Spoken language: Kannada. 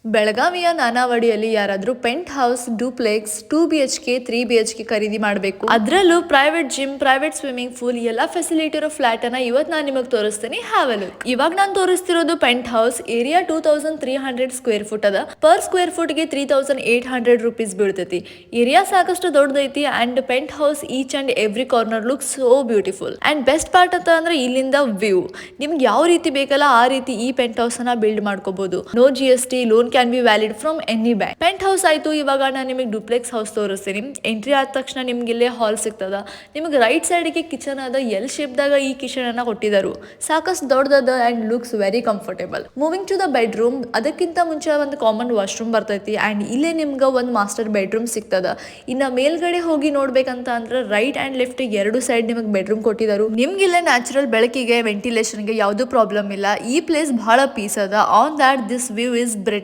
ಬೆಳಗಾವಿಯ ನಾನಾವಳಿಯಲ್ಲಿ ಯಾರಾದ್ರೂ penthouse, duplex, 2 BHK, 3 BHK ಖರೀದಿ ಮಾಡಬೇಕು, ಅದರಲ್ಲೂ private gym, private swimming pool ಎಲ್ಲ ಫೆಸಿಲಿಟಿ ಇರೋ ಫ್ಲಾಟ್ ಅನ್ನ ಇವತ್ತು ನಾನು ನಿಮಗೆ ತೋರಿಸ್ತೀನಿ. Have a look. ಇವಾಗ ನಾನು ತೋರಿಸ್ತಿರೋದು penthouse. Area 2300 square foot ಅದ. ಪರ್ ಸ್ಕ್ವೇರ್ ಫುಟ್ ಗೆ 3800 ರೂಪೀಸ್ ಬೀಳ್ತೈತಿ. ಏರಿಯಾ ಸಾಕಷ್ಟು ದೊಡ್ಡದೈತಿ and penthouse each and every corner look so beautiful. And best part ಅಂತ ಅಂದ್ರೆ ಇಲ್ಲಿಂದ ವ್ಯೂ. ನಿಮ್ಗೆ ಯಾವ ರೀತಿ ಬೇಕಲ್ಲ ಆ ರೀತಿ ಈ ಪೆಂಟ್ ಹೌಸ್ ಅನ್ನ ಬಿಲ್ಡ್ ಮಾಡ್ಕೋಬಹುದು. No GST, loan can be valid from any bank. Penthouse ಆಯ್ತು. ಇವಾಗ ನಾನು ನಿಮಗೆ ಡೂಪ್ಲೆಕ್ಸ್ ಹೌಸ್ ತೋರಿಸ್ತೀನಿ. ಎಂಟ್ರಿ ಆದ ತಕ್ಷಣ ನಿಮ್ಗೆ ಇಲ್ಲೇ ಹಾಲ್ ಸಿಗ್ತದ. ನಿಮ್ಗೆ ರೈಟ್ ಸೈಡ್ಗೆ ಕಿಚನ್ ಅದ. ಎಲ್ ಶೇಪ್ದಾಗ ಈ ಕಿಚನ್ ಅನ್ನ ಕೊಟ್ಟಿದ್ದಾರೆ. ಸಾಕಷ್ಟು ದೊಡ್ಡದ and looks very comfortable. Moving to the bedroom. ಅದಕ್ಕಿಂತ ಮುಂಚೆ ಒಂದು ಕಾಮನ್ ವಾಶ್ರೂಮ್ ಬರ್ತೈತಿ ಅಂಡ್ ಇಲ್ಲೇ ನಿಮ್ಗೆ ಒಂದು ಮಾಸ್ಟರ್ ಬೆಡ್ರೂಮ್ ಸಿಗ್ತದ. ಇನ್ನ ಮೇಲ್ಗಡೆ ಹೋಗಿ ನೋಡ್ಬೇಕಂತ ಅಂದ್ರೆ ರೈಟ್ ಅಂಡ್ ಲೆಫ್ಟ್ ಎರಡು ಸೈಡ್ ನಿಮಗೆ ಬೆಡ್ರೂಮ್ ಕೊಟ್ಟಿದ್ದಾರೆ. ನಿಮ್ಗೆ ಇಲ್ಲೇ ನ್ಯಾಚುರಲ್ ಬೆಳಕಿಗೆ, ವೆಂಟಿಲೇಷನ್ಗೆ ಯಾವ್ದು ಪ್ರಾಬ್ಲಮ್ ಇಲ್ಲ. ಈ ಪ್ಲೇಸ್ ಬಹಳ ಪೀಸ್ ಅದ. On that this view is bread